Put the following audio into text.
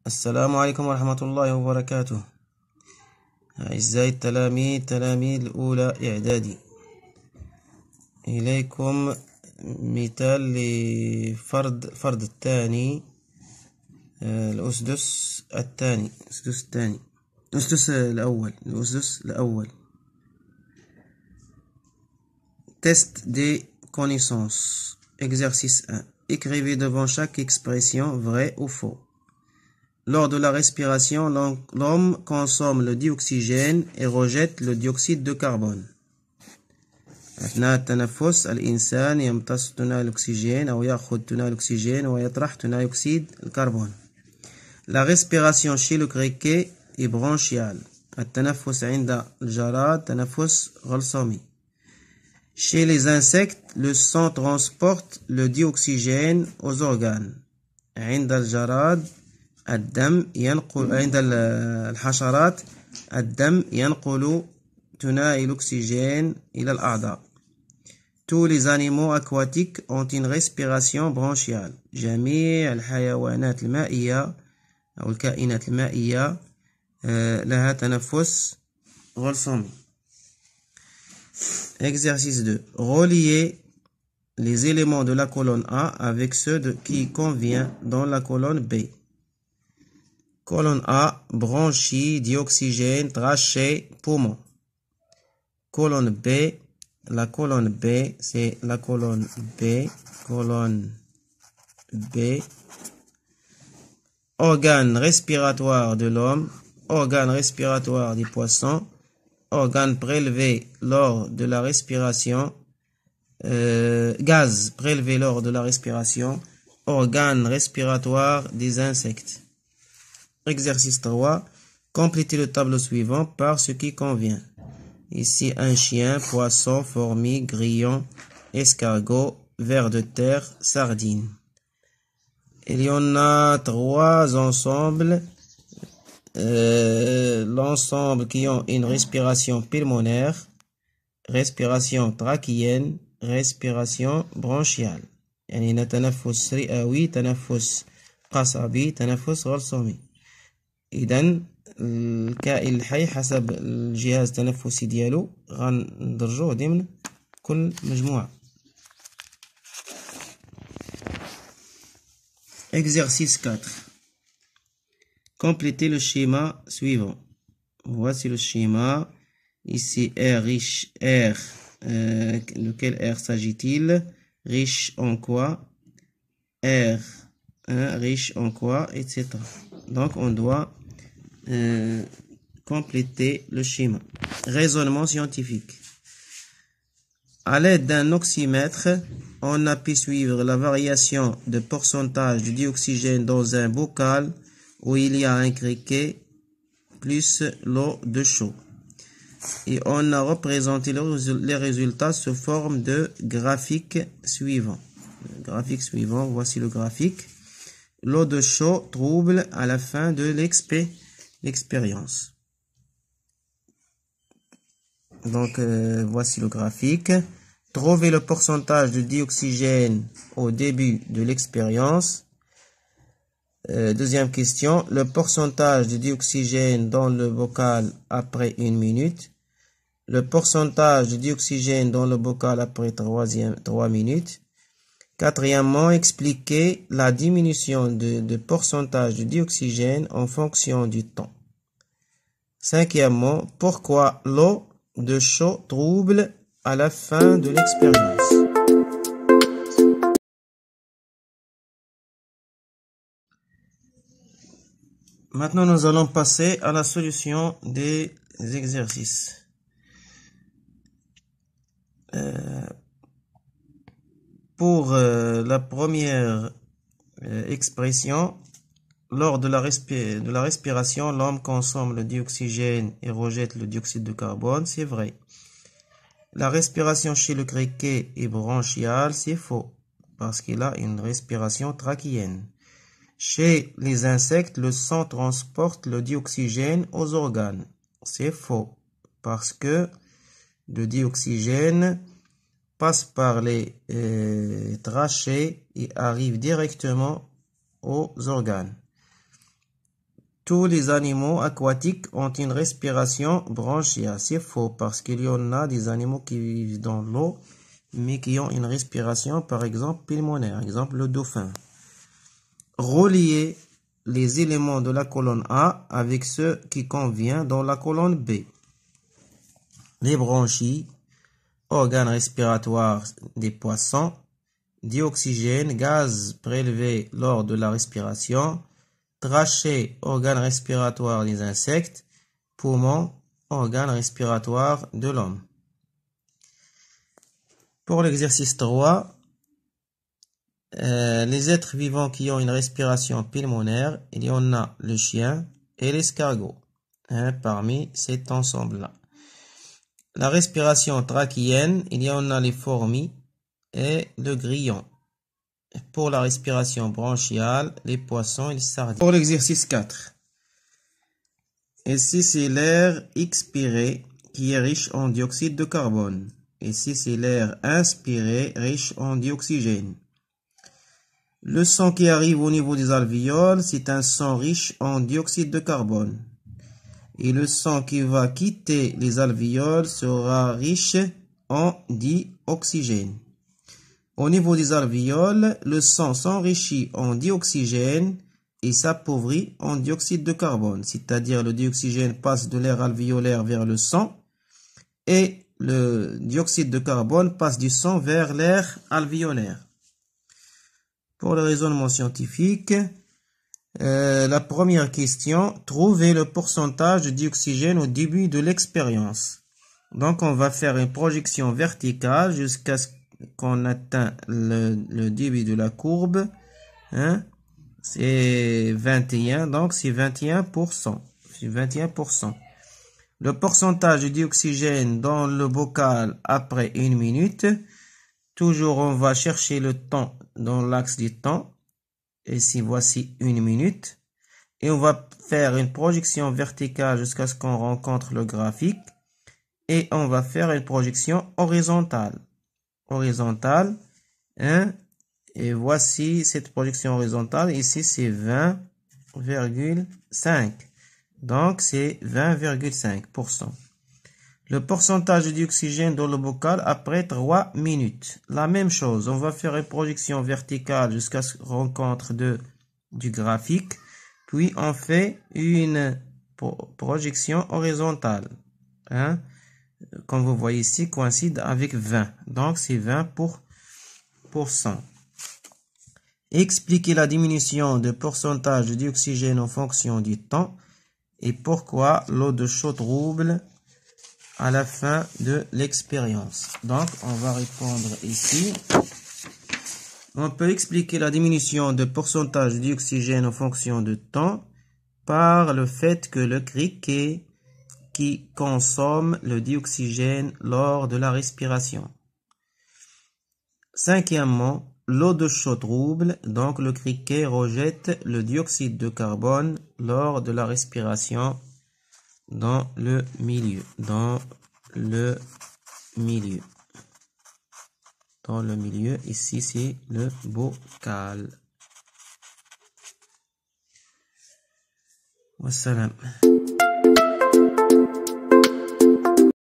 السلام عليكم ورحمة الله وبركاته. أعزائي التلاميذ تلاميذ الأولى إعدادي، إليكم مثال لفرض الثاني، الأسدس الثاني، الأسدس الأول. Test des connaissances. Exercice 1. Écrivez devant chaque expression vrai ou faux. Lors de la respiration, l'homme consomme le dioxygène et rejette le dioxyde de carbone. أثناء التنفس الإنسان يمتص ثاني الأكسجين أو يأخذ ثاني الأكسجين ويطرح ثاني أكسيد الكربون. La respiration chez le criquet est bronchiale. التنفس عند الجراد تنفس غلصومي. Chez les insectes, le sang transporte le dioxygène aux organes. عند الجراد الدم ينقل، عند الحشرات الدم ينقل ثاني الأكسجين إلى الأعضاء. Tous les animaux aquatiques ont une respiration bronchiale. جميع الحيوانات المائية أو الكائنات المائية لها تنفس غلصومي. Exercice 2. Reliez les éléments de la colonne A avec ceux qui conviennent dans la colonne B. Colonne A, bronchie, dioxygène, trachée, poumon. Colonne B, la colonne B, c'est la colonne B. Organe respiratoire de l'homme, organe respiratoire des poissons, organes prélevés lors de la respiration, gaz prélevé lors de la respiration, organes respiratoires des insectes. Exercice 3. Complétez le tableau suivant par ce qui convient. Ici, un chien, poisson, fourmi, grillon, escargot, ver de terre, sardine. Il y en a 3 ensembles. L'ensemble qui ont une respiration pulmonaire, respiration trachéenne, respiration bronchiale. يعني نتنفس رئوي، تنفس قصبي، تنفس غلصومي. إذن الكائن الحي حسب الجهاز التنفسي ديالو غندرجوه ضمن كل مجموعة. Exercice 4. Complétez le schéma suivant. Voici le schéma. Ici, R riche, R. Lequel R s'agit-il? Riche en quoi? R. Riche en quoi? Etc. Donc, on doit compléter le schéma. Raisonnement scientifique. À l'aide d'un oxymètre, on a pu suivre la variation de pourcentage du dioxygène dans un bocal où il y a un criquet plus l'eau de chaud. Et on a représenté les résultats sous forme de graphique suivant. Voici le graphique. L'eau de chaud trouble à la fin de l'expérience. Donc, voici le graphique. Trouvez le pourcentage de dioxygène au début de l'expérience. Deuxième question, le pourcentage de dioxygène dans le bocal après 1 minute. Le pourcentage de dioxygène dans le bocal après 3 minutes. Quatrièmement, expliquez la diminution de pourcentage de dioxygène en fonction du temps. Cinquièmement, pourquoi l'eau de chaud trouble à la fin de l'expérience. Maintenant, nous allons passer à la solution des exercices. Pour la première expression, lors de la respiration, l'homme consomme le dioxygène et rejette le dioxyde de carbone, c'est vrai. La respiration chez le criquet est bronchiale, c'est faux, parce qu'il a une respiration trachéenne. Chez les insectes, le sang transporte le dioxygène aux organes. C'est faux, parce que le dioxygène passe par les trachées et arrive directement aux organes. tous les animaux aquatiques ont une respiration bronchiale. C'est faux parce qu'il y en a des animaux qui vivent dans l'eau, mais qui ont une respiration, par exemple, pulmonaire. Exemple, le dauphin. Relier les éléments de la colonne A avec ceux qui conviennent dans la colonne B. Les bronchies, organes respiratoires des poissons, dioxygène, gaz prélevé lors de la respiration, trachée, organe respiratoire des insectes, poumon, organe respiratoire de l'homme. Pour l'exercice 3, les êtres vivants qui ont une respiration pulmonaire, il y en a le chien et l'escargot, parmi cet ensemble-là. La respiration trachéenne, il y en a les fourmis et le grillon. Pour la respiration bronchiale, les poissons et les sardines. Pour l'exercice 4. Ici, c'est l'air expiré qui est riche en dioxyde de carbone. Ici, c'est l'air inspiré riche en dioxygène. Le sang qui arrive au niveau des alvéoles, c'est un sang riche en dioxyde de carbone. Et le sang qui va quitter les alvéoles sera riche en dioxygène. Au niveau des alvéoles, le sang s'enrichit en dioxygène et s'appauvrit en dioxyde de carbone. C'est-à-dire le dioxygène passe de l'air alvéolaire vers le sang et le dioxyde de carbone passe du sang vers l'air alvéolaire. Pour le raisonnement scientifique, la première question, trouvez le pourcentage de dioxygène au début de l'expérience. Donc, on va faire une projection verticale jusqu'à ce qu'on atteint le début de la courbe. C'est 21, donc c'est 21%. C'est 21%. Le pourcentage de dioxygène dans le bocal après 1 minute. Toujours, on va chercher le temps dans l'axe du temps. Ici, voici 1 minute. Et on va faire une projection verticale jusqu'à ce qu'on rencontre le graphique. Et on va faire une projection horizontale. Horizontale. Et voici cette projection horizontale. Ici, c'est 20,5. Donc, c'est 20,5%. Le pourcentage de dioxygène dans le bocal après 3 minutes. La même chose, on va faire une projection verticale jusqu'à ce qu'on rencontre du graphique. Puis, on fait une projection horizontale. Comme vous voyez ici, coïncide avec 20. Donc, c'est 20%. Expliquez la diminution de pourcentage de dioxygène en fonction du temps et pourquoi l'eau de chaux trouble à la fin de l'expérience. Donc, on va répondre ici. On peut expliquer la diminution de pourcentage de dioxygène en fonction de temps par le fait que le criquet qui consomme le dioxygène lors de la respiration. Cinquièmement, l'eau de chaux trouble, donc le criquet rejette le dioxyde de carbone lors de la respiration dans le milieu. Ici, c'est le bocal. Wassalam.